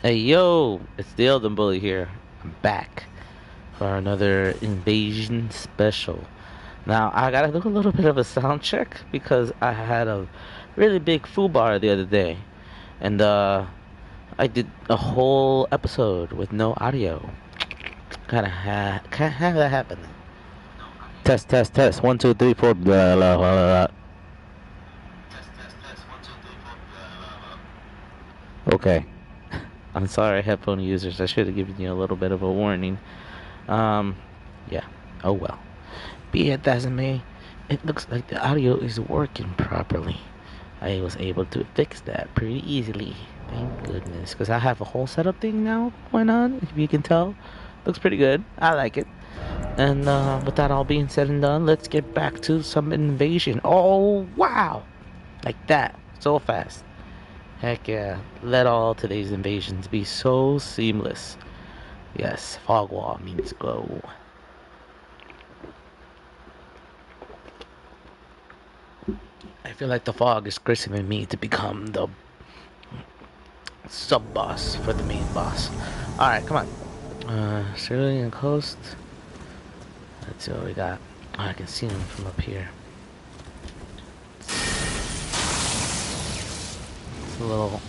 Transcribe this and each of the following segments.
Hey yo, it's the Elden Bully here. I'm back for another invasion special. Now I gotta do a little bit of a sound check because I had a really big foobar the other day, and I did a whole episode with no audio. Can't have that happen. Test, test, test. 1, 2, 3, 4. Blah, blah, blah, blah. Okay. I'm sorry, headphone users. I should have given you a little bit of a warning. Um, yeah. Oh well. Be it as it may, it looks like the audio is working properly. I was able to fix that pretty easily. Thank goodness. Because I have a whole setup thing now going on, if you can tell. Looks pretty good. I like it. And with that all being said and done, let's get back to some invasion. Oh, wow! Like that. So fast. Heck yeah. Let all today's invasions be so seamless. Yes, fog wall means go. I feel like the fog is christening me to become the sub boss for the main boss. Alright, come on. Cerulean Coast. Let's see what we got. Oh, I can see him from up here. It's a little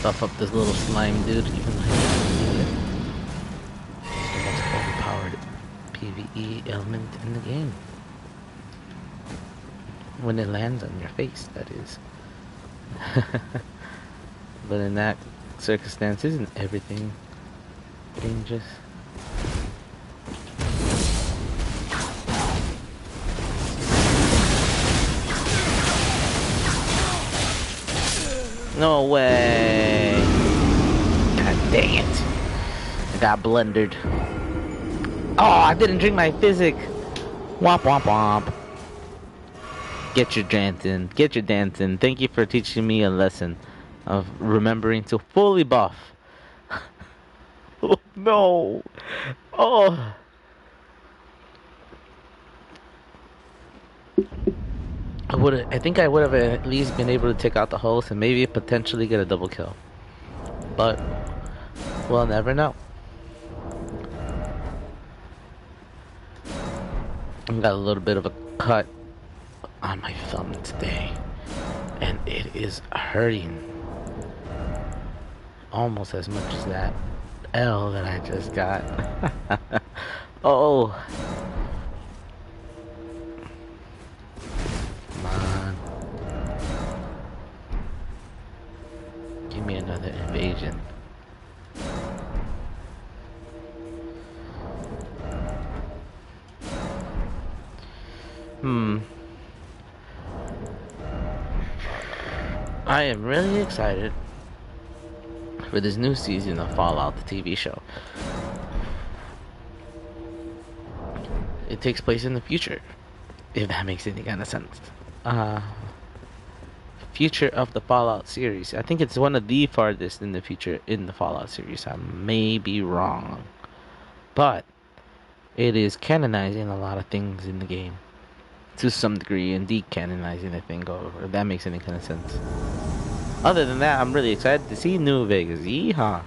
buff up this little slime dude, even though he doesn't need it. It's the most overpowered PvE element in the game. When it lands on your face, that is. But in that circumstance, isn't everything dangerous? No way! God dang it! I got blundered. Oh, I didn't drink my physic! Womp womp womp. Get your dancing. Get your dancing. Thank you for teaching me a lesson of remembering to fully buff. Oh no! Oh! I think I would have at least been able to take out the host and maybe potentially get a double kill. But we'll never know. I've got a little bit of a cut on my thumb today, and it is hurting almost as much as that L that I just got. Oh, come on. Give me another invasion. I am really excited for this new season of Fallout, the TV show. It takes place in the future, if that makes any kind of sense. Uh, Future of the Fallout series. I think it's one of the farthest in the future in the Fallout series. I may be wrong, but it is canonizing a lot of things in the game to some degree and decanonizing the thing over. If that makes any kind of sense. Other than that, I'm really excited to see New Vegas. Yeehaw!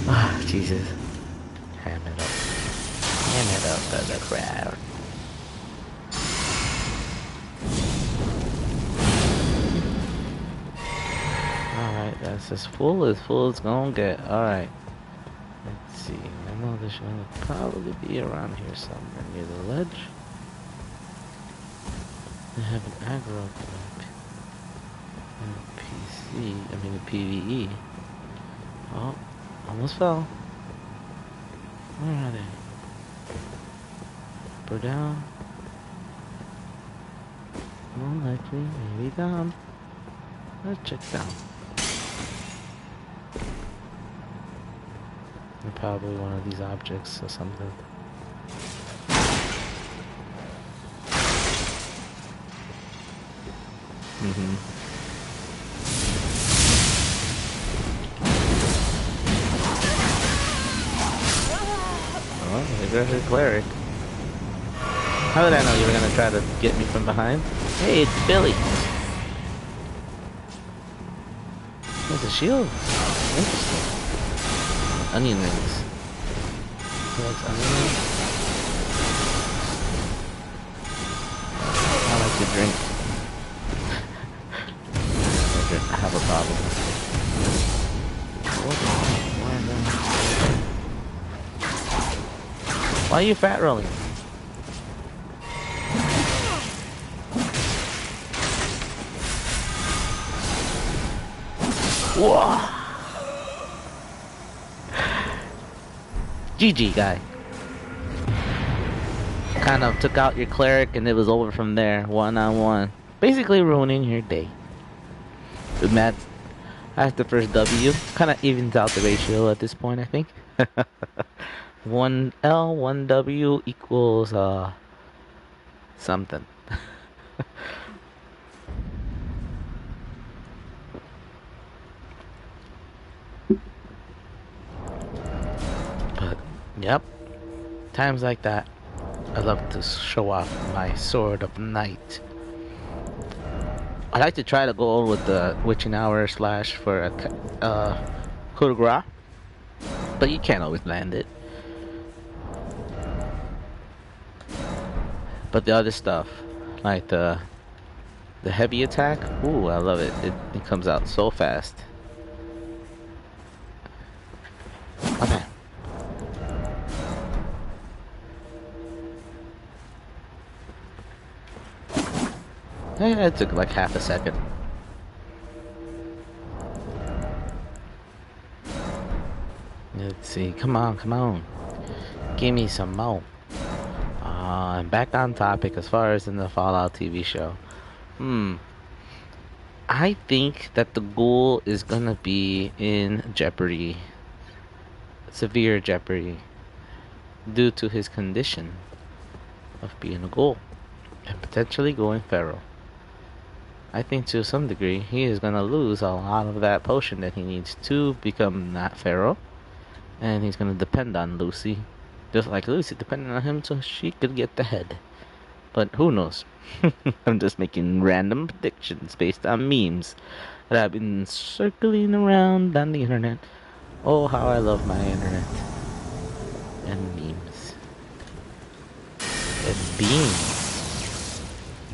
Ah, Jesus. Ham it up. Ham it up for the crowd. Alright, that's as full as gonna get. Alright. Let's see. I know this one will probably be around here somewhere near the ledge. I have an aggro club. A PvE. Oh, almost fell. Where are they? Up or down? More likely, maybe down. Let's check down. They're probably one of these objects or something. Oh, there's a cleric. How did I know you were gonna try to get me from behind? Hey, it's Billy. There's a shield. Interesting. Onion rings. He likes onion rings. I like to drink. I have a problem. Why are you fat rolling? Whoa! GG, guy. Kind of took out your cleric and it was over from there, 1-on-1. Basically ruining your day. But Matt, that's the first W. Kind of evens out the ratio at this point, I think. 1 L, 1 W equals, something. But, yep. Times like that, I love to show off my sword of night. I like to try to go with the witching hour slash for a coup de grace, but you can't always land it. But the other stuff, like the heavy attack, ooh, I love it. It comes out so fast. Okay. It took like half a second. Let's see. Come on, come on. Give me some more. And back on topic as far as in the Fallout TV show. I think that the ghoul is gonna be in jeopardy. Severe jeopardy. Due to his condition of being a ghoul. And potentially going feral. I think to some degree he is gonna lose a lot of that potion that he needs to become not feral. And he's gonna depend on Lucy. Just like Lucy depending on him so she could get the head. But who knows? I'm just making random predictions based on memes that have been circling around on the internet. Oh, how I love my internet. And memes. And beans.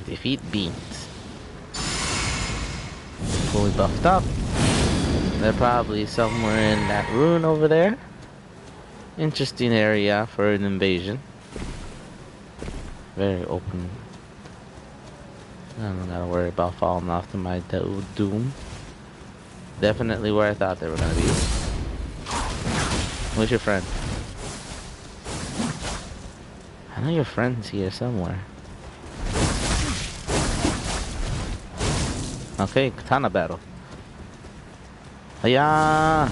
Defeat beans. Fully buffed up. They're probably somewhere in that ruin over there. Interesting area for an invasion. Very open. I don't gotta worry about falling off to my doom. Definitely where I thought they were gonna be. Where's your friend? I know your friend's here somewhere. Okay, katana battle. Hiya!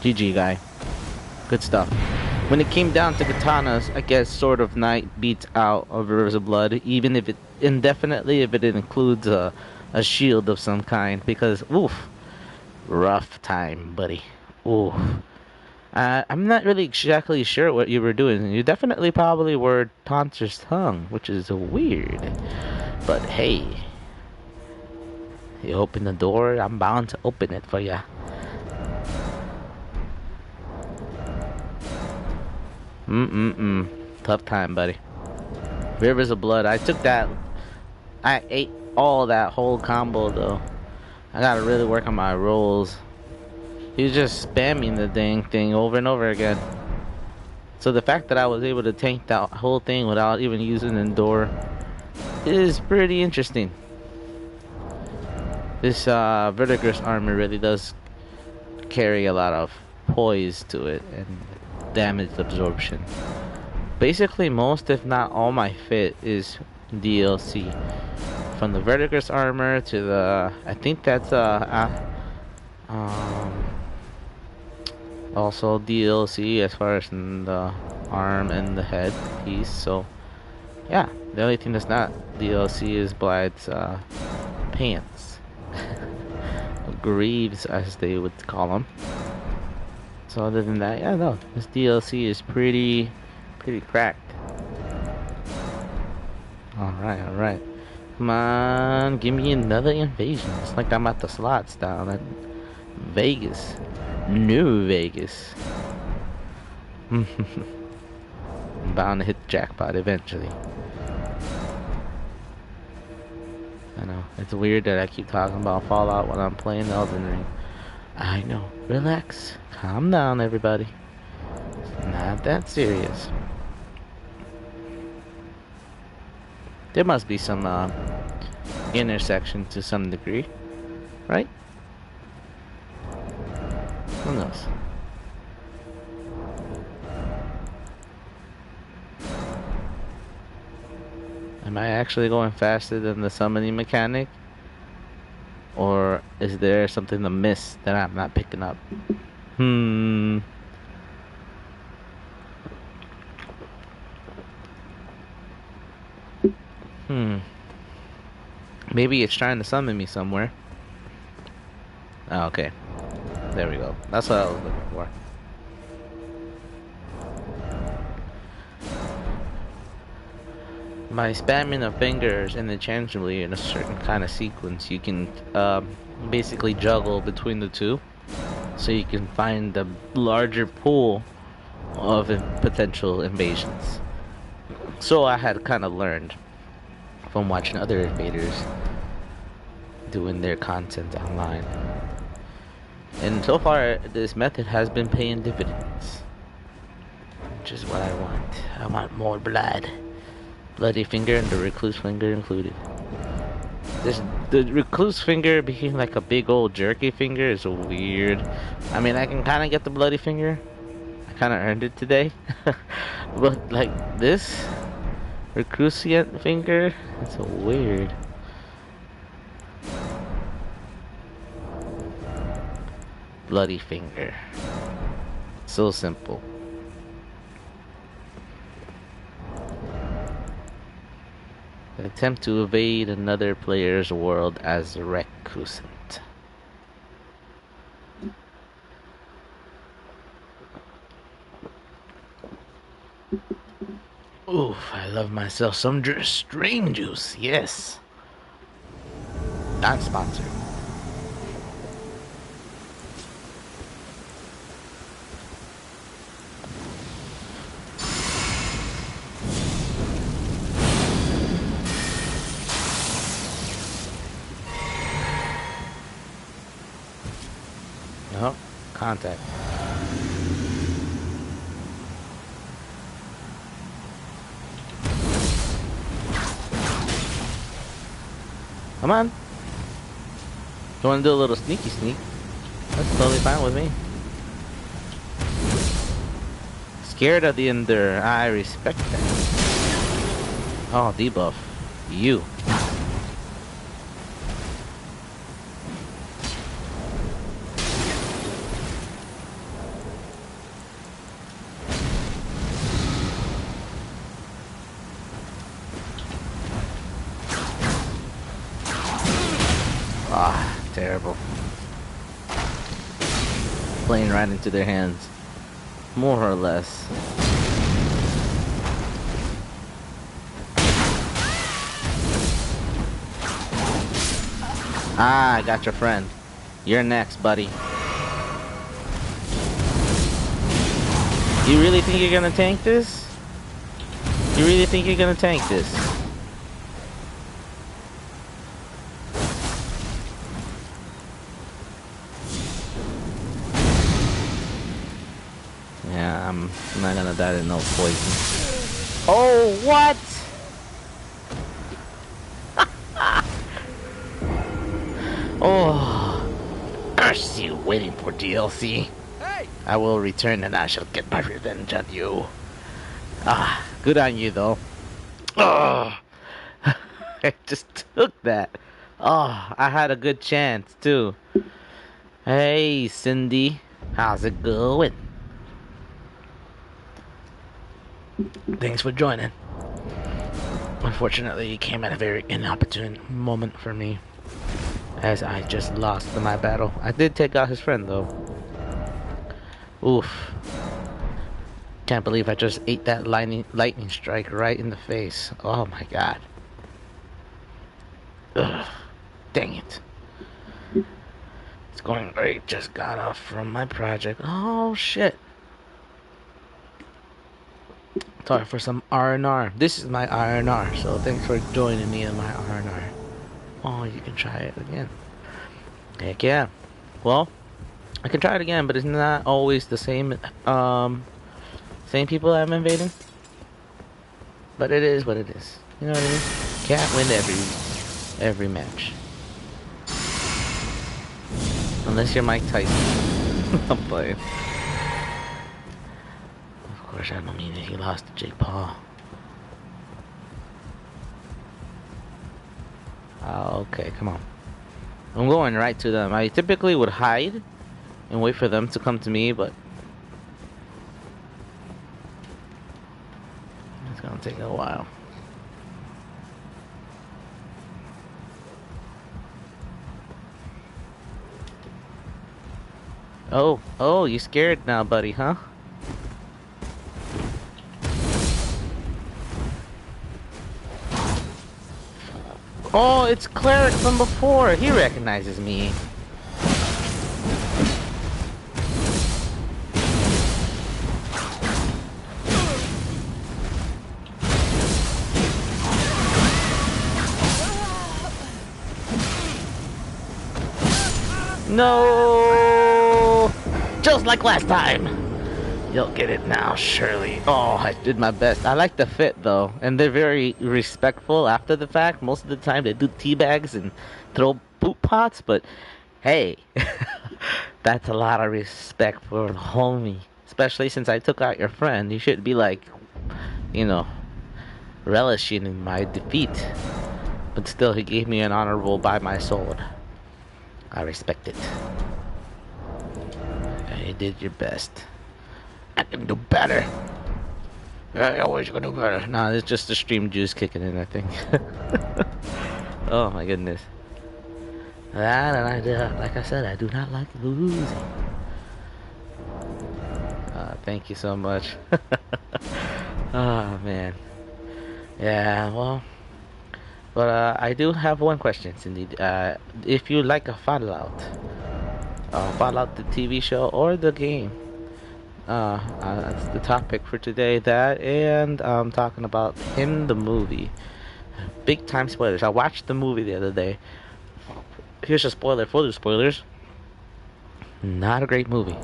GG, guy. Good stuff. When it came down to katanas, I guess Sword of Night beats out of Rivers of Blood, even if it indefinitely, if it includes a shield of some kind, because oof, rough time, buddy. Oof. I'm not really exactly sure what you were doing. You definitely probably were Taunter's tongue, which is weird. But hey, you open the door, I'm bound to open it for ya. Tough time, buddy. Rivers of Blood. I took that. I ate all that whole combo, though. I gotta really work on my rolls. He was just spamming the dang thing over and over again. So the fact that I was able to tank that whole thing without even using Endure is pretty interesting. This Verdigris armor really does carry a lot of poise to it and damage absorption. Basically most if not all my fit is DLC. From the Verdigris armor to the, I think that's also DLC as far as the arm and the head piece. So yeah, the only thing that's not DLC is Blythe's pants. Greaves, as they would call them. So other than that, yeah, no, this DLC is pretty cracked. All right. Come on, give me another invasion. It's like I'm at the slots down at Vegas, New Vegas. I'm bound to hit the jackpot eventually. I know, it's weird that I keep talking about Fallout when I'm playing Elden Ring. I know. Relax. Calm down, everybody. It's not that serious. There must be some intersection to some degree, right? Who knows? Am I actually going faster than the summoning mechanic? Or is there something to miss that I'm not picking up? Maybe it's trying to summon me somewhere. Oh, okay. There we go. That's what I was looking for. By spamming the fingers interchangeably in a certain kind of sequence, you can basically juggle between the two. So you can find the larger pool of potential invasions. So I had kind of learned from watching other invaders doing their content online. And so far, this method has been paying dividends. Which is what I want. I want more blood. Bloody finger and the recluse finger included. The recluse finger being like a big old jerky finger is weird. I mean, I can kind of get the bloody finger. I kind of earned it today. But like this reclusient finger, it's weird. Bloody finger. So simple. Attempt to evade another player's world as recusant. Oof, I love myself some string juice, yes. Not sponsored. No, contact. Come on. You want to do a little sneaky sneak? That's totally fine with me. Scared of the Ender. I respect that. Oh, debuff. You. Ah, terrible. Playing right into their hands. More or less. Ah, I got your friend. You're next, buddy. You really think you're gonna tank this? You really think you're gonna tank this? Yeah, I'm not gonna die to no poison. Oh, what? Oh, curse you waiting for DLC. Hey! I will return and I shall get my revenge on you. Ah, good on you though. Oh, I just took that. Oh, I had a good chance too. Hey, Cindy, how's it going? Thanks for joining. Unfortunately, you came at a very inopportune moment for me. I as I just lost my battle. I did take out his friend though. Oof. Can't believe I just ate that lightning strike right in the face. Oh my god. Ugh. Dang it. It's going great. Just got off from my project. Oh shit. Sorry for some R&R. This is my R&R, so thanks for joining me in my R&R. Oh, you can try it again. Heck yeah. Well, I can try it again, but it's not always the same same people I'm invading. But it is what it is. You know what I mean? Can't win every match. Unless you're Mike Tyson. I'm playing. Of course, I don't mean that he lost to Jake Paul. Okay, come on. I'm going right to them. I typically would hide and wait for them to come to me, but it's gonna take a while. Oh, you scared now, buddy, huh? Oh, it's Cleric from before. He recognizes me. No! Just like last time. You'll get it now, surely. Oh, I did my best. I like the fit, though. And they're very respectful after the fact. Most of the time, they do tea bags and throw poop pots. But, hey, that's a lot of respect for the homie. Especially since I took out your friend. You should be like, you know, relishing in my defeat. But still, he gave me an honorable by my sword. I respect it. You did your best. I can do better. I always gonna do better. Nah, it's just the stream juice kicking in, I think. Oh my goodness. Like I said, I do not like losing. Thank you so much. Oh man. Yeah, well. But I do have one question, Cindy. If you like a Fallout the TV show or the game, that's the topic for today. That and I'm talking about Him the movie. Big time spoilers. I watched the movie the other day. Here's a spoiler for the spoilers. Not a great movie.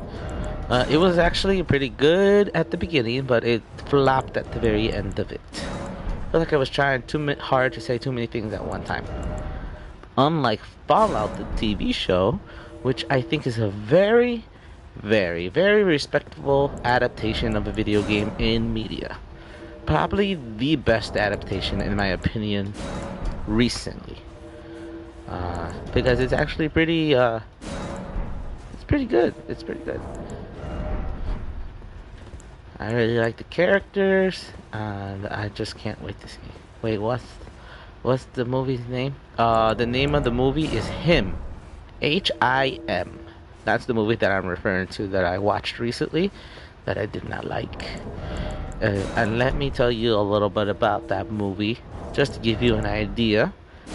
It was actually pretty good at the beginning, but it flopped at the very end of it. I feel like I was trying too hard to say too many things at one time. Unlike Fallout, the TV show, which I think is a very, very, very respectable adaptation of a video game in media. Probably the best adaptation, in my opinion, recently. Because it's actually pretty, it's pretty good. It's pretty good. I really like the characters, and I just can't wait to see. Wait, what's the movie's name? The name of the movie is Him. H-I-M. That's the movie that I'm referring to that I watched recently that I did not like. And let me tell you a little bit about that movie, just to give you an idea,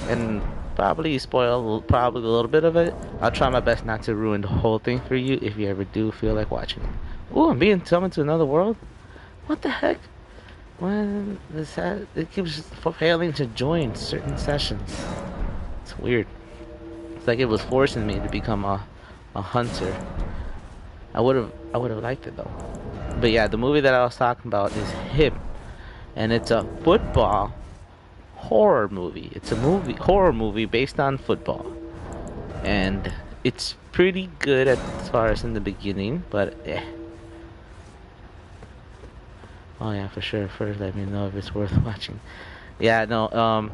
and probably spoil a little bit of it. I'll try my best not to ruin the whole thing for you if you ever do feel like watching it. Ooh, I'm being summoned to another world? What the heck? When it keeps failing to join certain sessions. It's weird. It's like it was forcing me to become a hunter. I would have liked it though. But yeah, the movie that I was talking about is Him, and it's a football horror movie. It's a horror movie based on football, and it's pretty good as far as in the beginning, but eh. Oh yeah, for sure. First, let me know if it's worth watching. Yeah, no.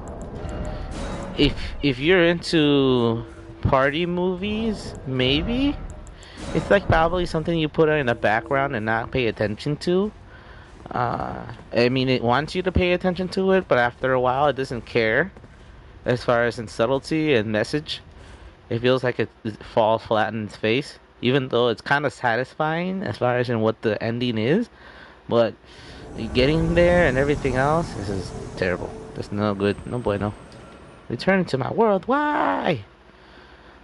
If you're into party movies, maybe it's like probably something you put in the background and not pay attention to. I mean, it wants you to pay attention to it, but after a while, it doesn't care as far as in subtlety and message. it feels like it falls flat in its face, even though it's kind of satisfying as far as in what the ending is. But getting there and everything else, this is terrible. That's no good. No bueno. Return to my world. Why?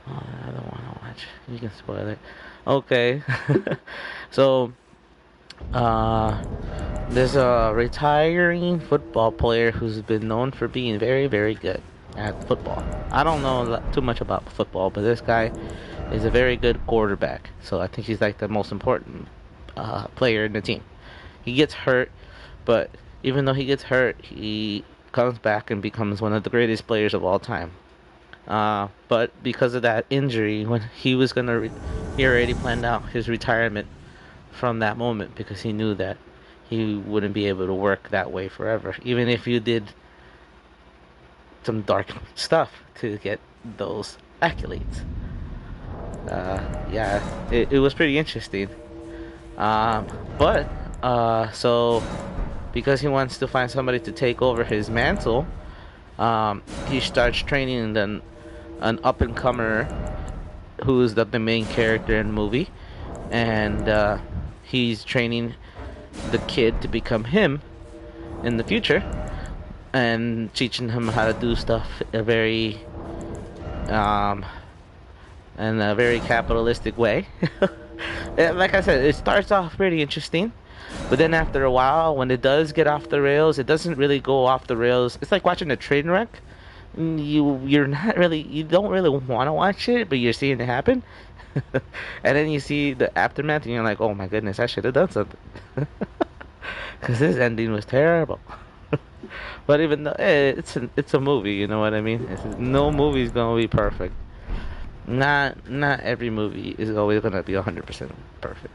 Oh, I don't want to watch. You can spoil it. Okay. So, uh, there's a retiring football player who's been known for being very, very good at football. I don't know too much about football, but this guy is a very good quarterback. So I think he's like the most important player in the team. He gets hurt, but even though he gets hurt, he comes back and becomes one of the greatest players of all time. But because of that injury, when he was he already planned out his retirement from that moment because he knew that he wouldn't be able to work that way forever, even if you did some dark stuff to get those accolades. Yeah, it was pretty interesting. Um, so because he wants to find somebody to take over his mantle, he starts training an up and comer who's the main character in the movie, and he's training the kid to become him in the future, and teaching him how to do stuff um, in a very capitalistic way. Like I said, it starts off pretty interesting, but then after a while, when it does get off the rails, it doesn't really go off the rails. It's like watching a train wreck. You don't really want to watch it, but you're seeing it happen. And then you see the aftermath, and you're like, oh my goodness, I should have done something. Because this ending was terrible. But even though it's a movie, you know what I mean? No movie's gonna be perfect. Not every movie is always gonna be 100% perfect.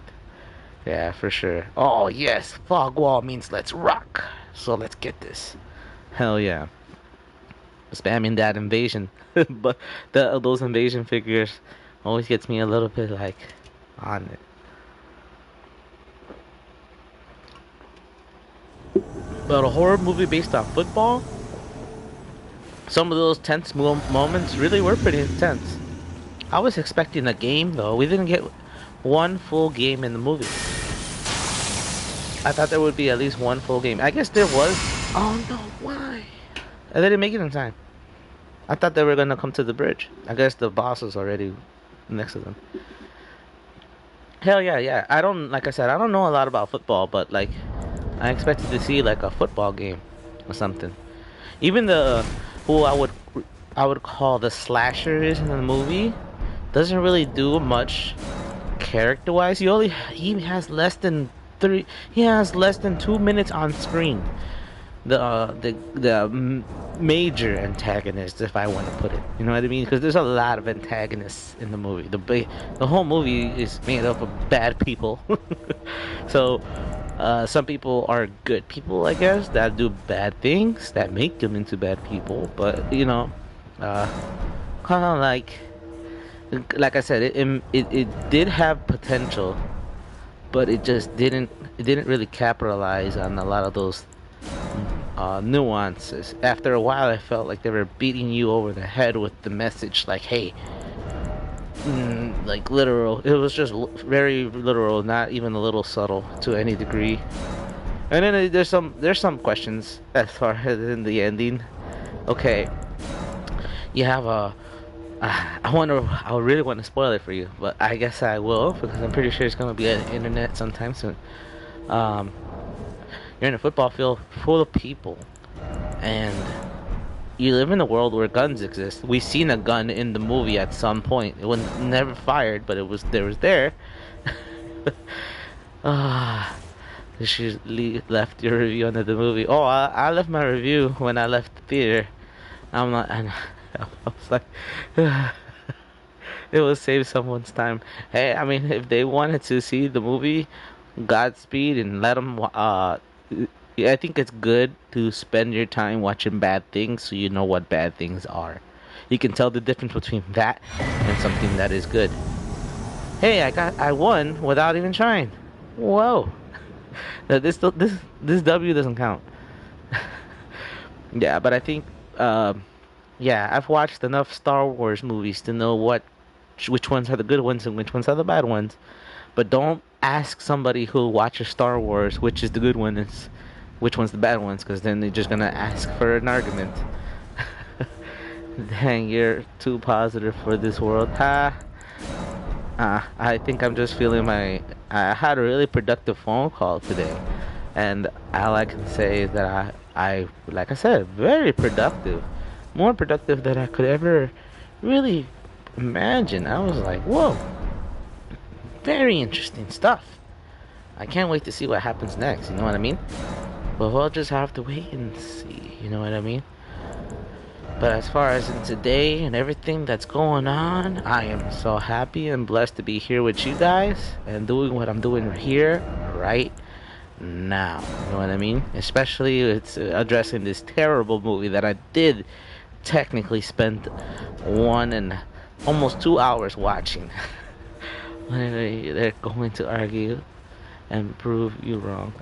Yeah, for sure. Oh yes, fog wall means let's rock. So let's get this. Hell yeah. Spamming that invasion, but those invasion figures always gets me a little bit like on it. But a horror movie based on football, some of those tense moments really were pretty intense. I was expecting a game though. We didn't get one full game in the movie. I thought there would be at least one full game. I guess there was. Oh no, why? I didn't make it in time. I thought they were gonna come to the bridge. I guess the boss was already next to them. Hell yeah, yeah. I don't, like I said, I don't know a lot about football, but like, I expected to see like a football game or something. Even the who I would call the slashers in the movie doesn't really do much character-wise. He has less than three. He has less than 2 minutes on screen. The major antagonist, if I want to put it, you know what I mean? Because there's a lot of antagonists in the movie. The whole movie is made up of bad people. So some people are good people, I guess, that do bad things that make them into bad people. But you know, kind of like I said, it did have potential, but it just didn't really capitalize on a lot of those nuances. After a while, I felt like they were beating you over the head with the message, like, "Hey," like literal. It was just very literal, not even a little subtle to any degree. And then there's some questions as far as in the ending. Okay, you have a. I really want to spoil it for you, but I guess I will because I'm pretty sure it's gonna be on the internet sometime soon. Um, you're in a football field full of people, and you live in a world where guns exist. We've seen a gun in the movie at some point. It was never fired, but it was there. Ah, she left your review under the movie. Oh, I left my review when I left the theater. I'm not. I was like, it will save someone's time. Hey, I mean, if they wanted to see the movie, Godspeed, and let them. I think it's good to spend your time watching bad things so you know what bad things are. You can tell the difference between that and something that is good. Hey, I won without even trying. Whoa. This W doesn't count. Yeah, but I think Yeah, I've watched enough Star Wars movies to know which ones are the good ones and which ones are the bad ones. But don't ask somebody who watches Star Wars which is the good one is which one's the bad ones, because then they're just gonna ask for an argument. Dang, you're too positive for this world. Ha. I think I'm just feeling my. I had a really productive phone call today, and all I can say is that like I said, very productive, more productive than I could ever really imagine. I was like, whoa, very interesting stuff. I can't wait to see what happens next. You know what I mean? But we'll just have to wait and see. You know what I mean? But as far as in today and everything that's going on, I am so happy and blessed to be here with you guys and doing what I'm doing here right now. You know what I mean? Especially it's addressing this terrible movie that I did technically spend 1 and almost 2 hours watching. They're going to argue and prove you wrong.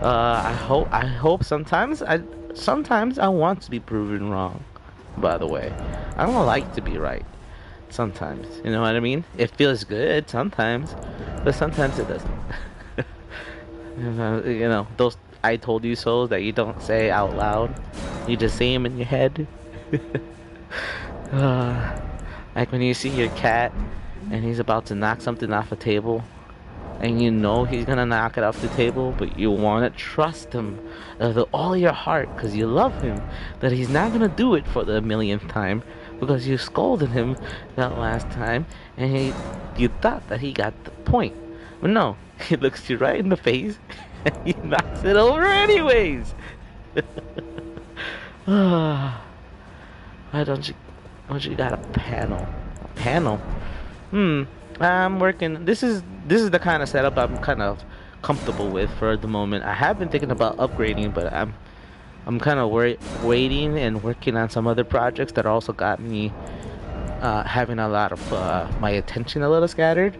I hope sometimes I want to be proven wrong. By the way, I don't like to be right. Sometimes, you know what I mean. It feels good sometimes, but sometimes it doesn't. Those "I told you so's" that you don't say out loud. You just say them in your head. uh, like when you see your cat and he's about to knock something off a table, and you know he's gonna knock it off the table, but you wanna trust him with all your heart because you love him, that he's not gonna do it for the millionth time because you scolded him that last time, and you thought that he got the point, but no, he looks you right in the face and he knocks it over anyways. Why don't you got a panel? A panel? I'm working. This is the kind of setup I'm kind of comfortable with for the moment. I have been thinking about upgrading, but I'm kind of waiting and working on some other projects that also got me having a lot of my attention a little scattered.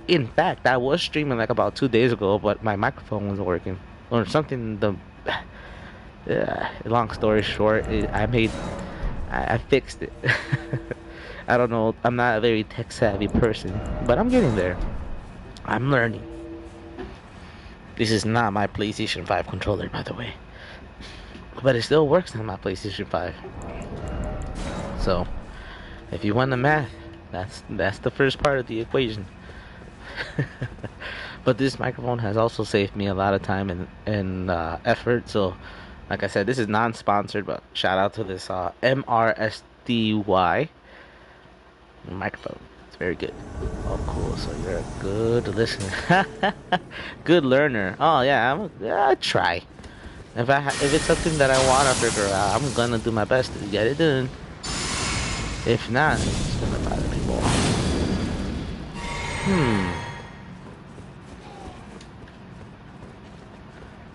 In fact, I was streaming like about 2 days ago, but my microphone wasn't working or something. Long story short, I fixed it. I don't know. I'm not a very tech savvy person, but I'm getting there. I'm learning. This is not my PlayStation 5 controller, by the way, but it still works on my PlayStation 5. So, if you want the math, that's the first part of the equation. But this microphone has also saved me a lot of time and effort. So, like I said, this is non-sponsored, but shout out to this MRSDY microphone. It's very good. Oh, cool. So you're a good listener, good learner. Oh yeah, I try. If it's something that I want to figure out, I'm gonna do my best to get it done. If not, I'm just gonna bother people.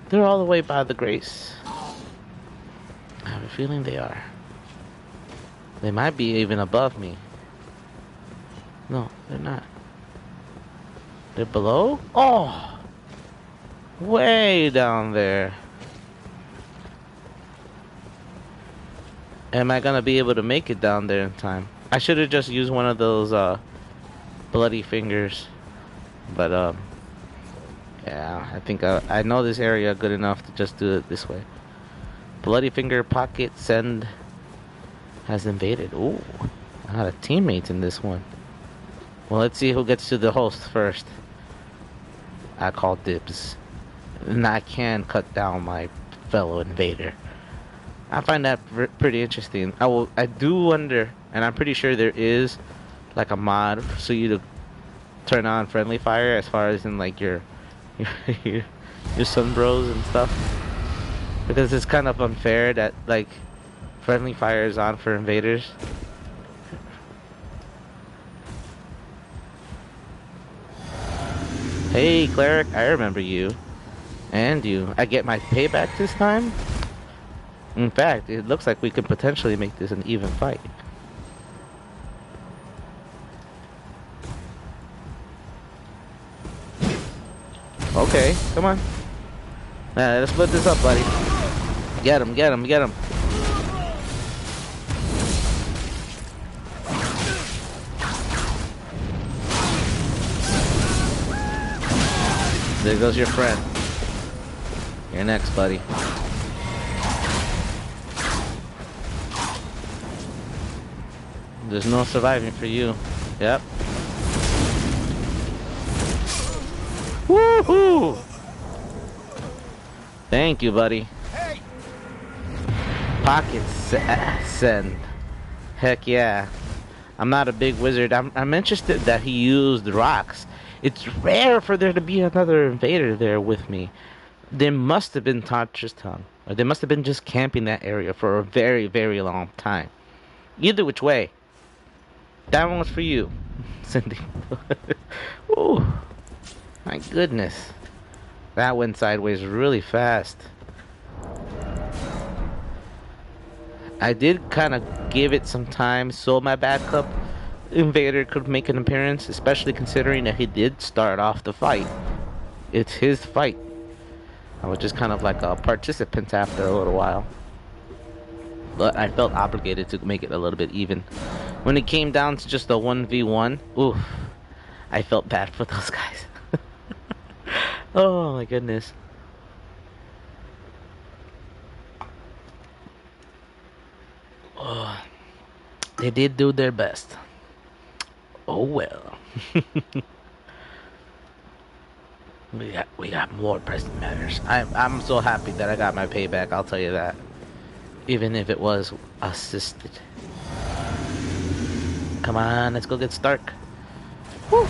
They're all the way by the grace. I have a feeling they are. They might be even above me. No, they're not. They're below? Oh! Way down there. Am I gonna be able to make it down there in time? I should have just used one of those bloody fingers. But yeah, I think I know this area good enough to just do it this way. Bloody finger pocket send has invaded. Ooh, a lot of teammates in this one. Well, let's see who gets to the host first. I call dibs. And I can cut down my fellow invader. I find that pretty interesting. I do wonder, and I'm pretty sure there is like a mod so you to turn on friendly fire as far as in like your your sun bros and stuff. Because it's kind of unfair that like friendly fire is on for invaders. Hey, cleric, I remember you. And you. I get my payback this time? In fact, it looks like we could potentially make this an even fight. Okay, come on. Let's split this up, buddy. Get him, get him, get him. There goes your friend. You're next, buddy. There's no surviving for you. Yep. Woohoo! Thank you, buddy. Pocket send. Heck yeah. I'm not a big wizard. I'm interested that he used rocks. It's rare for there to be another invader there with me. They must have been Tantra's tongue. Or they must have been just camping that area for a very, very long time. Either which way. That one was for you, Cindy. Ooh. My goodness. That went sideways really fast. I did kind of give it some time so my backup invader could make an appearance, especially considering that he did start off the fight. It's his fight. I was just kind of like a participant after a little while. But I felt obligated to make it a little bit even. When it came down to just a 1v1, oof, I felt bad for those guys. Oh my goodness. Oh, they did do their best. Oh well. we got more pressing matters. I'm so happy that I got my payback, I'll tell you that. Even if it was assisted. Come on, let's go get Stark. Woo!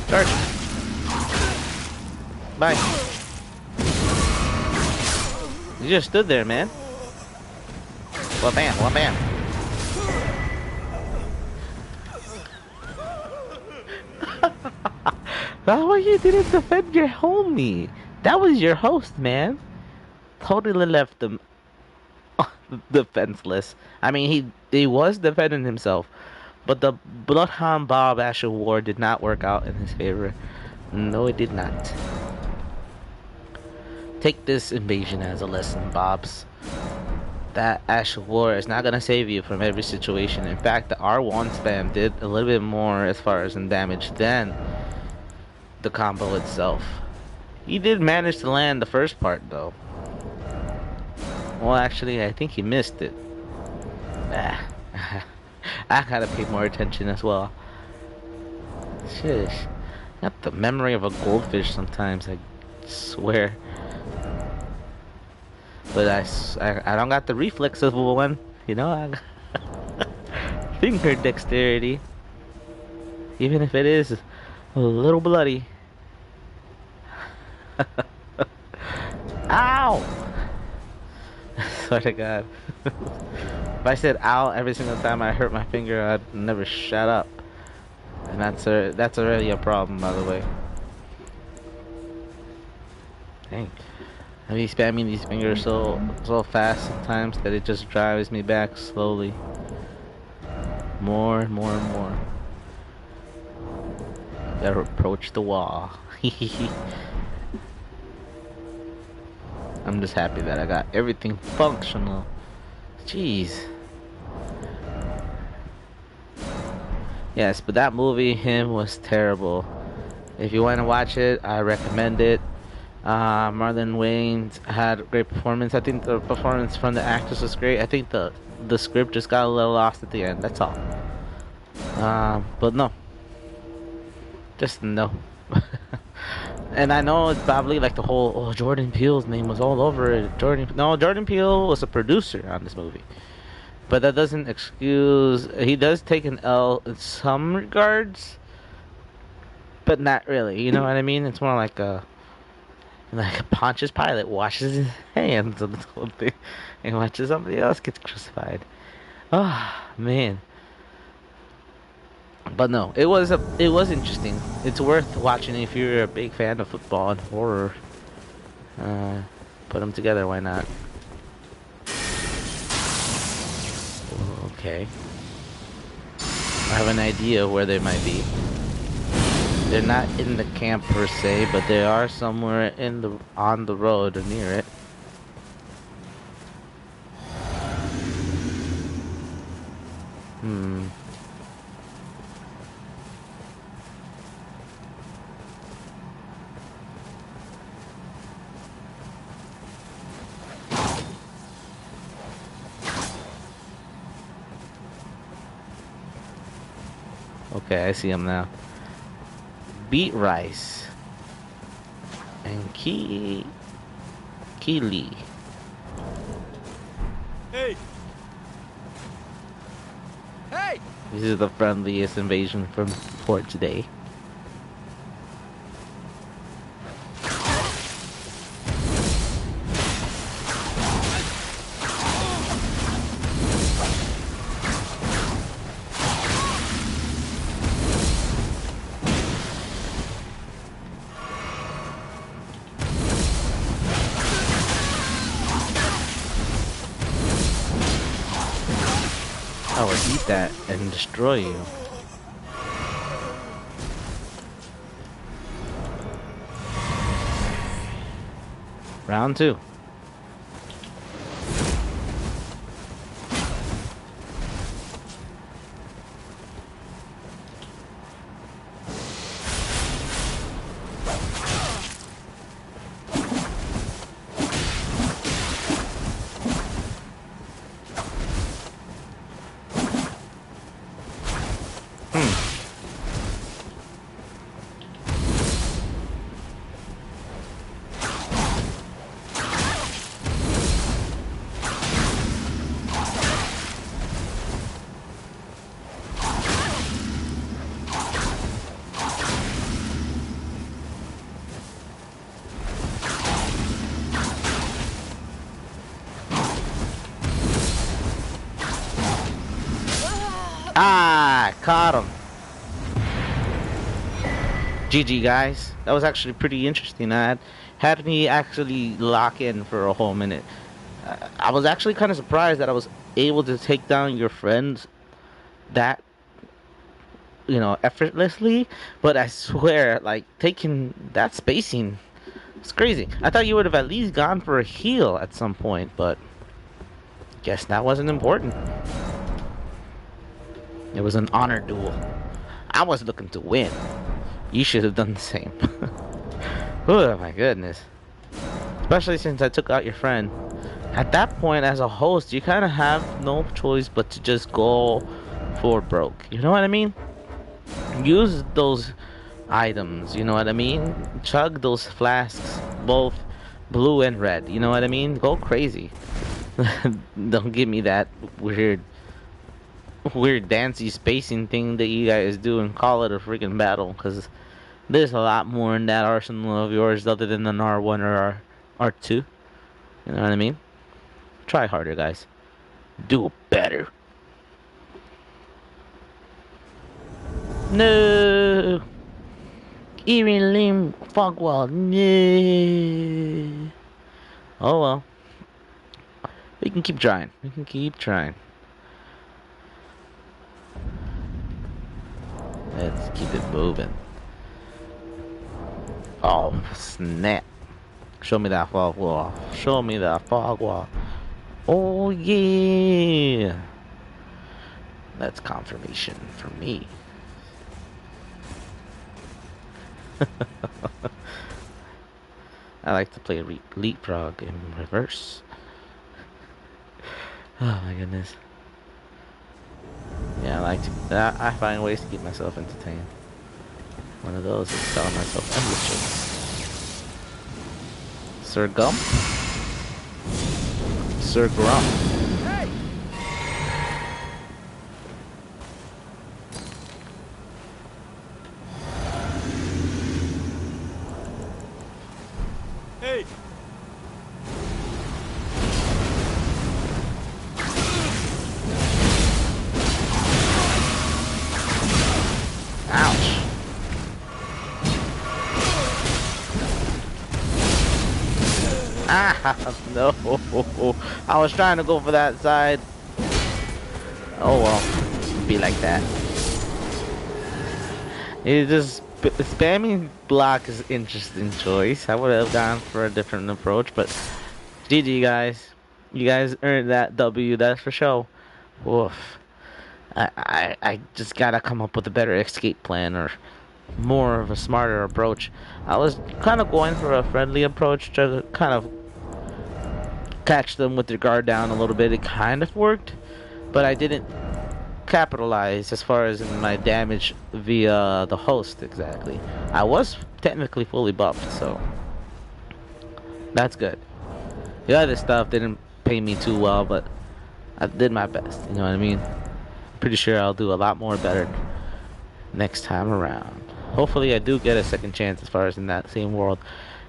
Stark. Bye. You just stood there, man. Well, bam, well, bam. That's why you didn't defend your homie. That was your host, man. Totally left him defenseless. I mean, he was defending himself, but the Bloodhound Bob Asher War did not work out in his favor. No, it did not. Take this invasion as a lesson, Bobs. That Asher War is not gonna save you from every situation. In fact, the R1 spam did a little bit more as far as in damage than the combo itself. He did manage to land the first part, though. Well, actually, I think he missed it. Ah. I gotta pay more attention as well. Shush. Got the memory of a goldfish sometimes, I swear. But I don't got the reflex of one. You know, I got finger dexterity. Even if it is a little bloody. Ow! Swear to God. If I said ow every single time I hurt my finger, I'd never shut up. And that's already a problem, by the way. Dang. I be spamming these fingers so fast sometimes that it just drives me back slowly. More and more and more. Gotta approach the wall. I'm just happy that I got everything functional. Jeez. Yes, but that movie, him, was terrible. If you want to watch it, I recommend it. Marlon Wayans had a great performance. I think the performance from the actress was great. I think the script just got a little lost at the end. That's all. But no. Just no. And I know it's probably like the whole Jordan Peele's name was all over it. Jordan Peele was a producer on this movie. But that doesn't excuse... He does take an L in some regards. But not really. You know what I mean? It's more like a Pontius Pilate washes his hands on this whole thing and watches somebody else get crucified. Ah, man. But no, it was interesting. It's worth watching if you're a big fan of football and horror. Put them together, why not? Okay. I have an idea where they might be. They're not in the camp per se, but they are somewhere on the road or near it. Okay, I see him now. Beet rice. And Keely. Hey! Hey! This is the friendliest invasion from for today. I will eat that and destroy you. Round 2. Ah, caught him. GG, guys. That was actually pretty interesting. I had me actually lock in for a whole minute. I was actually kind of surprised that I was able to take down your friends that, effortlessly. But I swear, like, taking that spacing, it's crazy. I thought you would have at least gone for a heal at some point, but guess that wasn't important. It was an honor duel. I was looking to win. You should have done the same. Oh my goodness. Especially since I took out your friend. At that point, as a host, you kind of have no choice but to just go for broke. You know what I mean? Use those items, you know what I mean? Chug those flasks, both blue and red, you know what I mean? Go crazy. Don't give me that weird dancey spacing thing that you guys do and call it a freaking battle, because there's a lot more in that arsenal of yours other than an R1 or R2. You know what I mean? Try harder, guys. Do better. No! Even Lim Fogwall, no! Oh well. We can keep trying. We can keep trying. Let's keep it moving. Oh, snap. Show me that fog wall. Show me that fog wall. Oh, yeah. That's confirmation for me. I like to play leapfrog in reverse. Oh my goodness. Yeah, I like to. I find ways to keep myself entertained. One of those is telling myself endless jokes. Sir Gump? Sir Grump. Hey! Hey! Ouch. Ah, no. I was trying to go for that side. Oh well. Be like that. It just spamming block is an interesting choice. I would have gone for a different approach, but GG guys. You guys earned that W, that's for sure. Woof. I just gotta come up with a better escape plan or more of a smarter approach. I was kind of going for a friendly approach to kind of catch them with their guard down a little bit. It kind of worked, but I didn't capitalize as far as in my damage via the host exactly. I was technically fully buffed, so that's good. The other stuff didn't pay me too well, but I did my best. You know what I mean? Pretty sure I'll do a lot more better next time around. Hopefully, I do get a second chance as far as in that same world.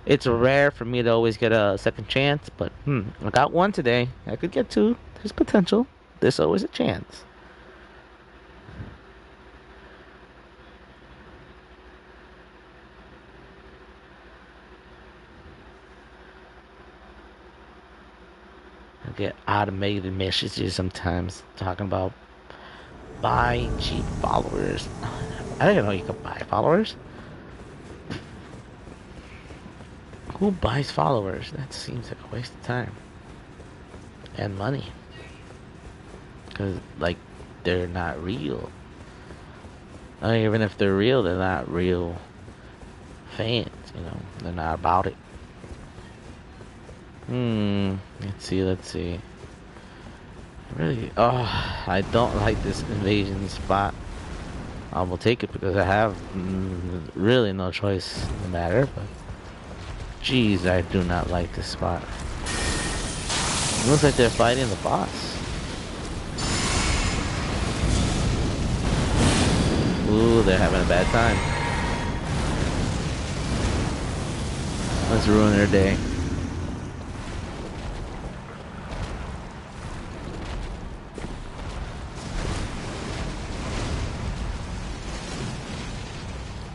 It's rare for me to always get a second chance, but I got one today. I could get two. There's potential. There's always a chance. I get automated messages sometimes talking about buy cheap followers. I didn't know you could buy followers. Who buys followers? That seems like a waste of time and money. Because, like, they're not real. Even if they're real, they're not real fans, you know. They're not about it. Let's see. Really, I don't like this invasion spot. I will take it because I have really no choice in the matter, but jeez, I do not like this spot. It looks like they're fighting the boss. Ooh, they're having a bad time. Let's ruin their day.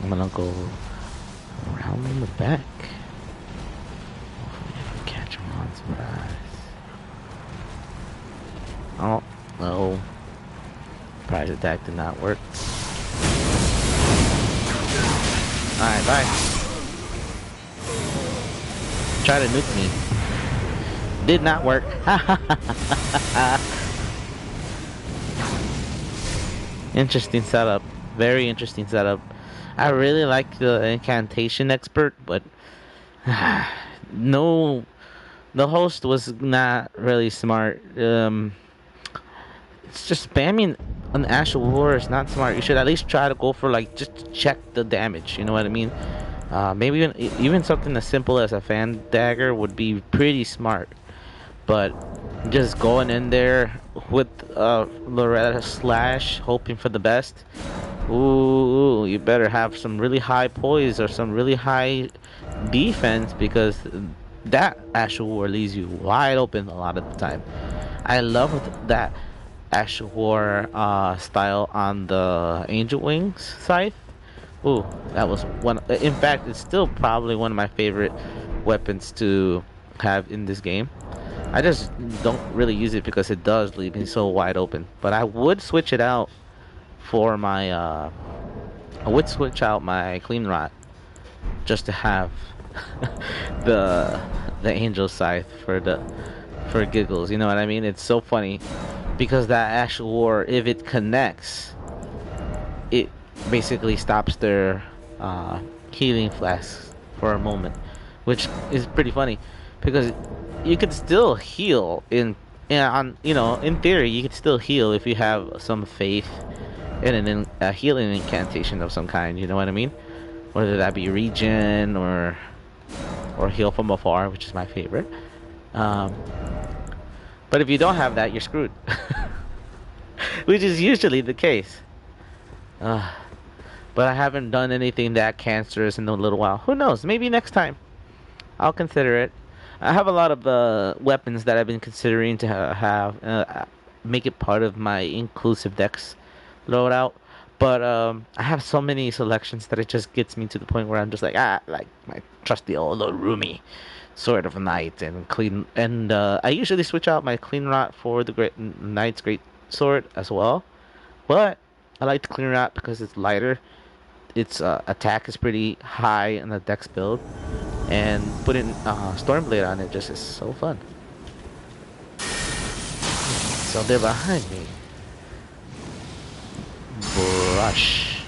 I'm gonna go around in the back. Hopefully I can catch him on surprise. Oh, no. Surprise attack did not work. Alright, bye. Try to nuke me. Did not work. Interesting setup. Very interesting setup. I really like the incantation expert, but no, the host was not really smart. It's just spamming an Ash of War is not smart. You should at least try to go for like just to check the damage. You know what I mean? Maybe even something as simple as a fan dagger would be pretty smart. But just going in there with Loretta Slash, hoping for the best. Ooh, you better have some really high poise or some really high defense because that Ash of War leaves you wide open a lot of the time. I love that Ash of War style on the Angel Wings scythe. Ooh, that was one. In fact, it's still probably one of my favorite weapons to have in this game. I just don't really use it because it does leave me so wide open. But I would switch it out for my I would switch out my clean rot just to have the angel scythe for giggles. You know what I mean? It's so funny because that Ash of War, if it connects, it basically stops their healing flasks for a moment, which is pretty funny because you could still heal in theory you could still heal if you have some faith in a healing incantation of some kind. You know what I mean? Whether that be regen or heal from afar, which is my favorite. But if you don't have that, you're screwed, which is usually the case. But I haven't done anything that cancerous in a little while. Who knows? Maybe next time I'll consider it. I have a lot of weapons that I've been considering to have make it part of my inclusive decks loadout. But I have so many selections that it just gets me to the point where I'm just like like my trusty old Rumi, Sword of Night, and clean. And I usually switch out my clean rot for the Knight's Great Sword as well. But I like the clean rot because it's lighter. Its attack is pretty high in the dex build, and putting Stormblade on it just is so fun. So they're behind me. Brush.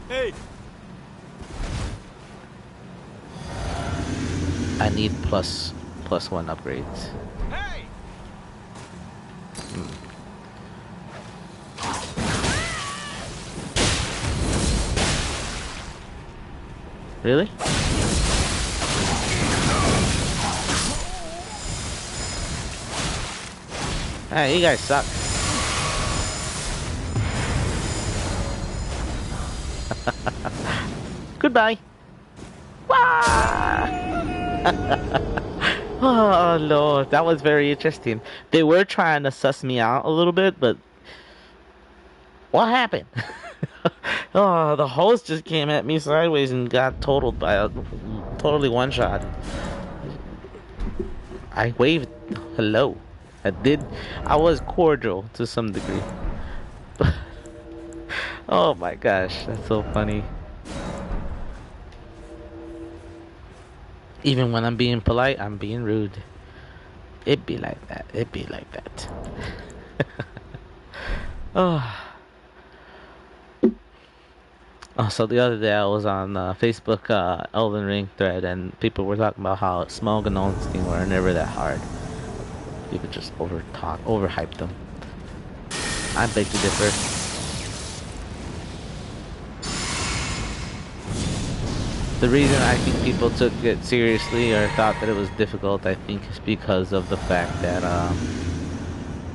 Hey! I need plus one upgrades. Hey! Really? Hey, you guys suck. Goodbye. Wah! Oh Lord, that was very interesting. They were trying to suss me out a little bit, but what happened? Oh, the host just came at me sideways and got totaled by a totally one shot. I waved hello. I did. I was cordial to some degree. Oh my gosh, that's so funny. Even when I'm being polite, I'm being rude. It be like that. It be like that. Oh. Oh, so the other day I was on Facebook Elden Ring thread, and people were talking about how Smoke and Olstein were never that hard. You could just overhype them. I beg to differ. The reason I think people took it seriously or thought that it was difficult, I think, is because of the fact that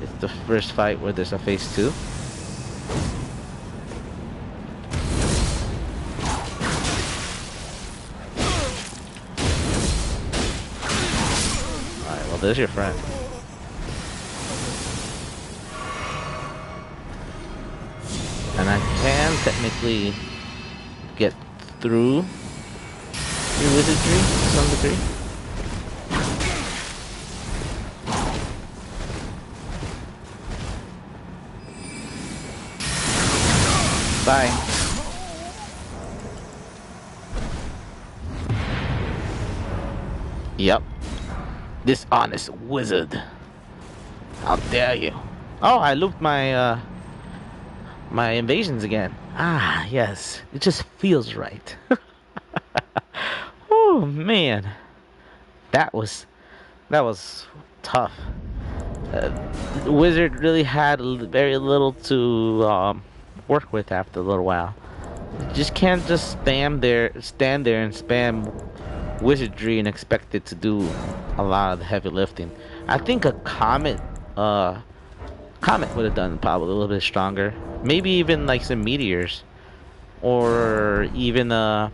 it's the first fight where there's a phase 2. Alright, well, there's your friend. And I can technically get through your wizardry to some degree. Bye. Yep. Dishonest wizard. How dare you? Oh, I looped my my invasions again. Ah, yes. It just feels right. Oh man, that was tough. The wizard really had very little to work with after a little while. You just can't just stand there and spam wizardry and expect it to do a lot of the heavy lifting. I think a comet would have done probably a little bit stronger. Maybe even like some meteors, or even an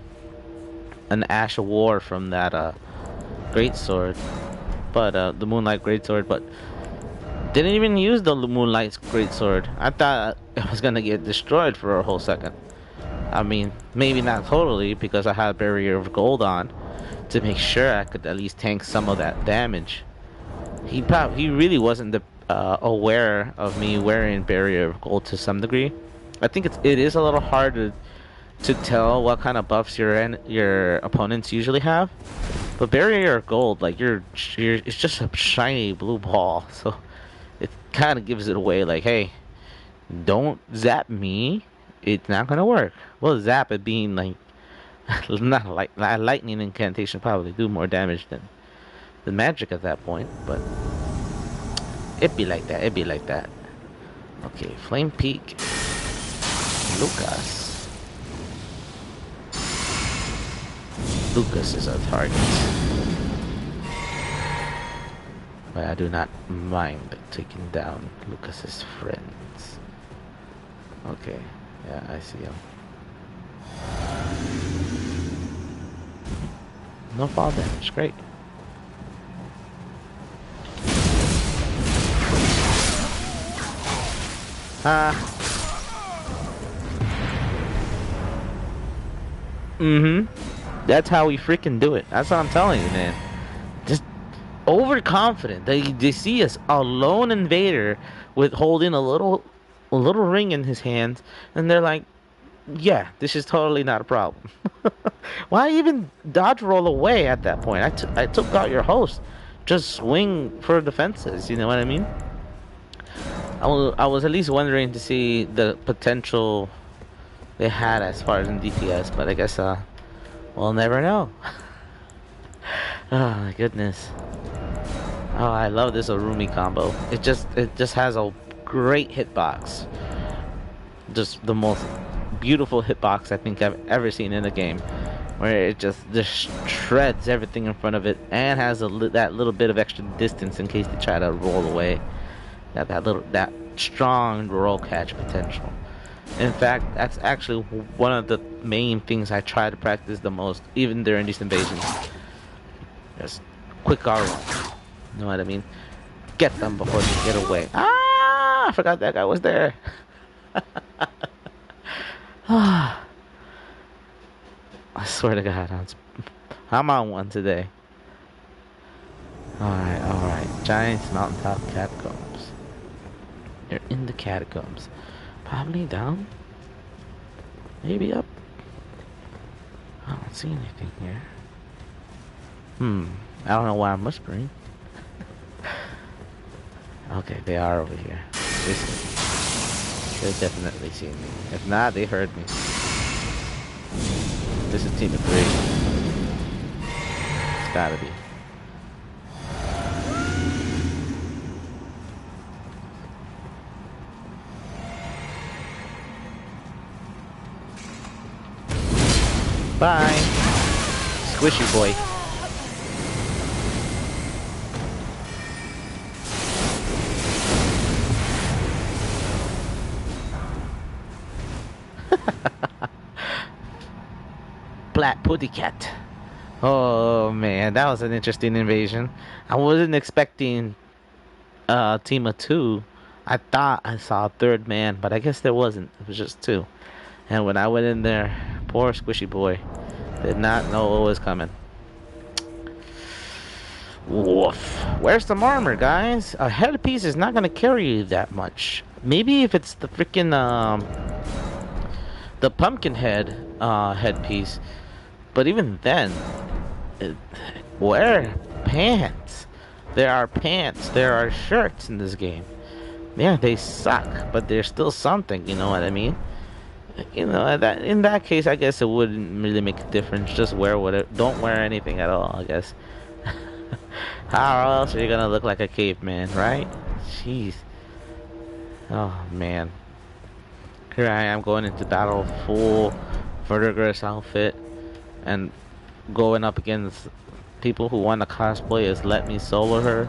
Ash of War from that great sword, but the Moonlight Great Sword. But didn't even use the Moonlight's Great Sword. I thought it was gonna get destroyed for a whole second. I mean, maybe not totally because I had Barrier of Gold on to make sure I could at least tank some of that damage. He really wasn't aware of me wearing Barrier of Gold to some degree. I think it is a little hard to tell what kind of buffs your opponents usually have. But Barrier of Gold, like it's just a shiny blue ball, so it kind of gives it away. Like, hey, don't zap me. It's not gonna work. Well, zap it being like not like a lightning incantation probably do more damage than the magic at that point, but it be like that. It be like that. Okay, Flame Peak, Lucas. Lucas is our target, but I do not mind taking down Lucas's friends. Okay, yeah, I see him. No fall damage, great. That's how we freaking do it. That's what I'm telling you, man. Just overconfident. They see us a lone invader with holding a little ring in his hand, and they're like, yeah, this is totally not a problem. Why even dodge roll away at that point? I took out your host. Just swing for defenses, you know what I mean? I was at least wondering to see the potential they had as far as in DPS, but I guess we'll never know. Oh my goodness. Oh, I love this Arumi combo. It just has a great hitbox. Just the most beautiful hitbox I think I've ever seen in a game. where it just shreds everything in front of it and has that little bit of extra distance in case they try to roll away. That strong roll catch potential. In fact, that's actually one of the main things I try to practice the most, even during these invasions. Just quick R1. You know what I mean? Get them before they get away. Ah! I forgot that guy was there. I swear to God, I'm on one today. Alright, alright. Giants mountaintop catacombs. They're in the catacombs. Probably down? Maybe up? I don't see anything here. I don't know why I'm whispering. Okay, they are over here. They definitely seen me. If not, they heard me. This is team of 3. It's gotta be. Bye! Squishy boy. Black Putty Cat. Oh man, that was an interesting invasion. I wasn't expecting a team of 2. I thought I saw a third man, but I guess there wasn't. It was just 2. And when I went in there, poor Squishy boy did not know what was coming. Woof. Where's the armor, guys? A headpiece is not gonna carry you that much. Maybe if it's the freaking the pumpkin head headpiece. But even then, wear pants. There are pants. There are shirts in this game. Yeah, they suck, but they're still something. You know what I mean? You know, in that case, I guess it wouldn't really make a difference. Just wear whatever. Don't wear anything at all, I guess. How else are you gonna look like a caveman, right? Jeez. Oh man. Here I am going into battle full Vertigress outfit and going up against people who want to cosplay as Let Me Solo Her.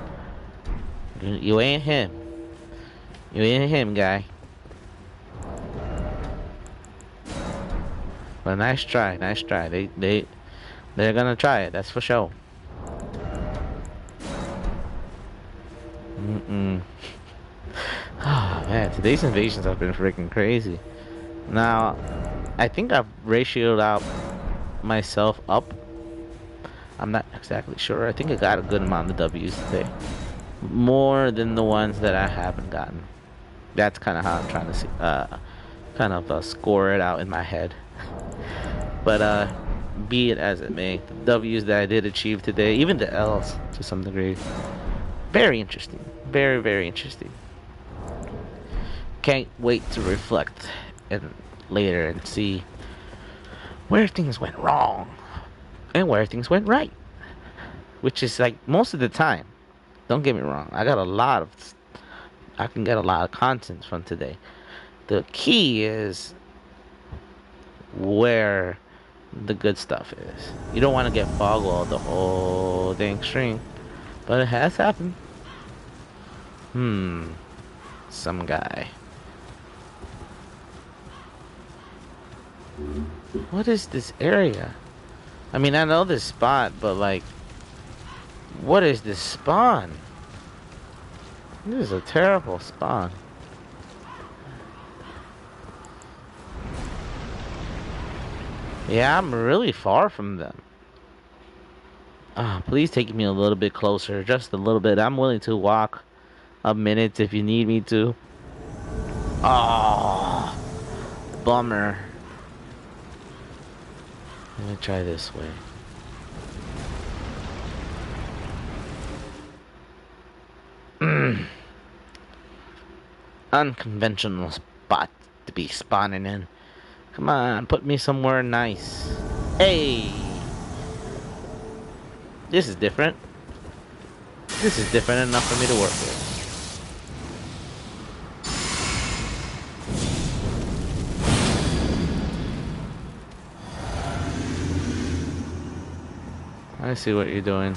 You ain't him. You ain't him, guy. But nice try, nice try. They're gonna try it, that's for sure. Oh man, today's invasions have been freaking crazy. Now, I think I've ratioed out myself up. I'm not exactly sure. I think I got a good amount of W's today. More than the ones that I haven't gotten. That's kind of how I'm trying to see, score it out in my head. But be it as it may, the W's that I did achieve today, even the L's to some degree, very interesting. Very, very interesting. Can't wait to reflect later and see where things went wrong and where things went right. Which is like most of the time. Don't get me wrong. I can get a lot of content from today. The key is where the good stuff is. You don't want to get boggled the whole dang string. But it has happened. Some guy. What is this area? I mean, I know this spot, but like, what is this spawn? This is a terrible spawn. Yeah, I'm really far from them. Please take me a little bit closer, just a little bit. I'm willing to walk a minute if you need me to. Oh, bummer. Let me try this way. Unconventional spot to be spawning in. Come on, put me somewhere nice. Hey! This is different. This is different enough for me to work with. I see what you're doing.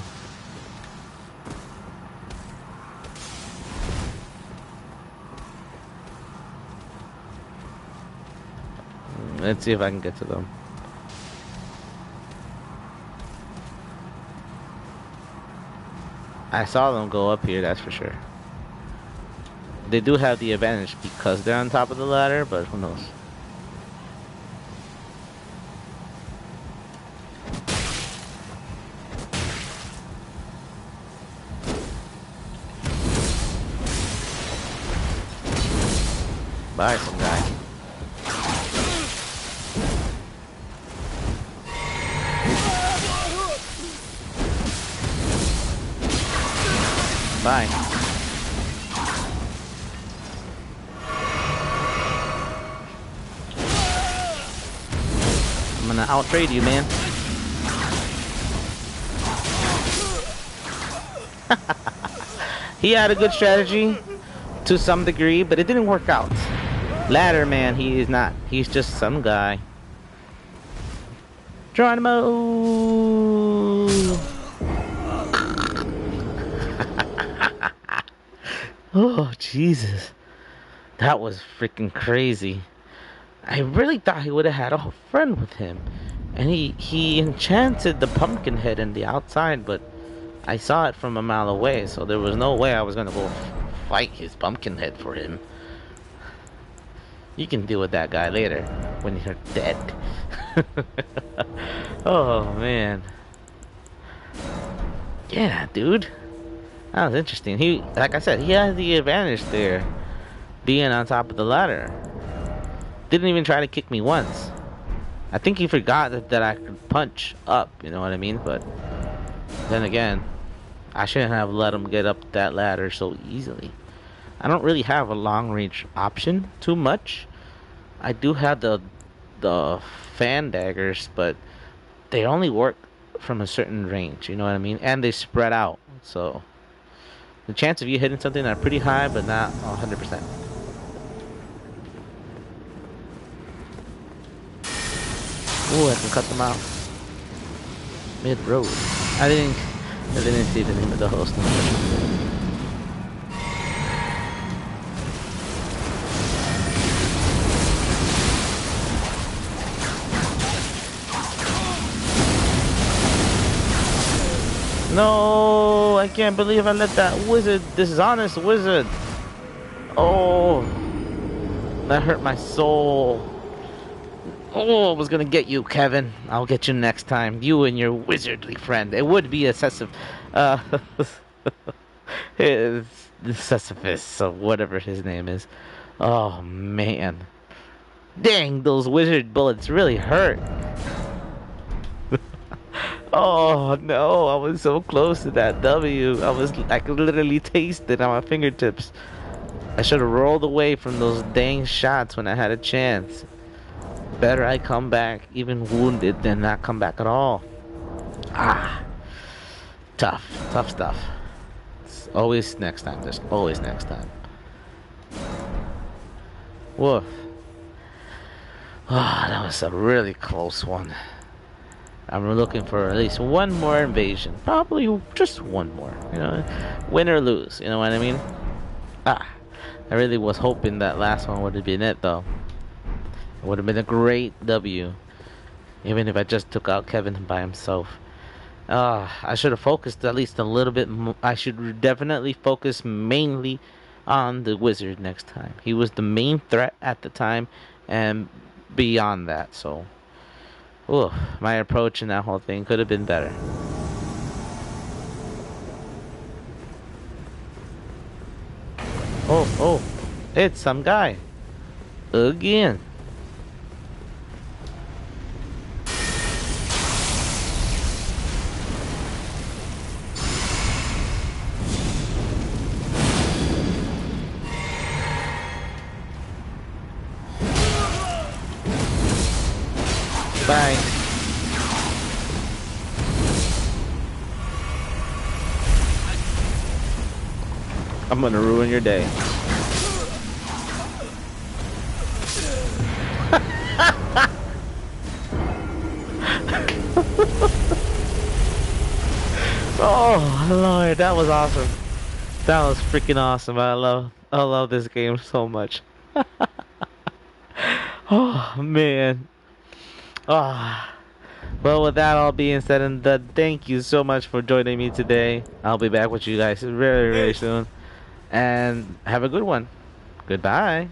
Let's see if I can get to them. I saw them go up here, that's for sure. They do have the advantage because they're on top of the ladder, but who knows? Bye, some guy. Bye. I'm gonna outtrade you, man. He had a good strategy to some degree, but it didn't work out. Ladder man, he is not. He's just some guy. Geronimo! Oh, Jesus. That was freaking crazy. I really thought he would have had a friend with him. And he enchanted the pumpkin head in the outside, but I saw it from a mile away, so there was no way I was going to go fight his pumpkin head for him. You can deal with that guy later, when you're dead. Oh, man. Yeah, dude. That was interesting. He, like I said, he has the advantage there, being on top of the ladder. Didn't even try to kick me once. I think he forgot that I could punch up, you know what I mean? But then again, I shouldn't have let him get up that ladder so easily. I don't really have a long range option too much. I do have the fan daggers, but they only work from a certain range, you know what I mean? And they spread out, so the chance of you hitting something are pretty high, but not 100%. Ooh, I can cut them out mid-road. I didn't see the name of the host. No, I can't believe I let that wizard, dishonest wizard. Oh, that hurt my soul. Oh, I was gonna get you, Kevin. I'll get you next time. You and your wizardly friend. It would be excessive. It's Sisyphus, or whatever his name is. Oh, man. Dang, those wizard bullets really hurt. Oh, no. I was so close to that W. I could literally taste it on my fingertips. I should have rolled away from those dang shots when I had a chance. Better I come back even wounded than not come back at all. Ah, tough stuff. It's always next time. There's always next time. Woof. Ah, that was a really close one. I'm looking for at least one more invasion. Probably just one more. You know, win or lose. You know what I mean? Ah, I really was hoping that last one would have been it, though. It would have been a great W, even if I just took out Kevin by himself. I should have focused at least a little bit. I should definitely focus mainly on the wizard next time. He was the main threat at the time, and beyond that. So, my approach in that whole thing could have been better. Oh, it's some guy again. Bye. I'm gonna ruin your day. Oh Lord, that was awesome. That was freaking awesome. I love this game so much. Oh man. Ah. Well, with that all being said and done, thank you so much for joining me today. I'll be back with you guys very, very Peace. soon. And have a good one. Goodbye.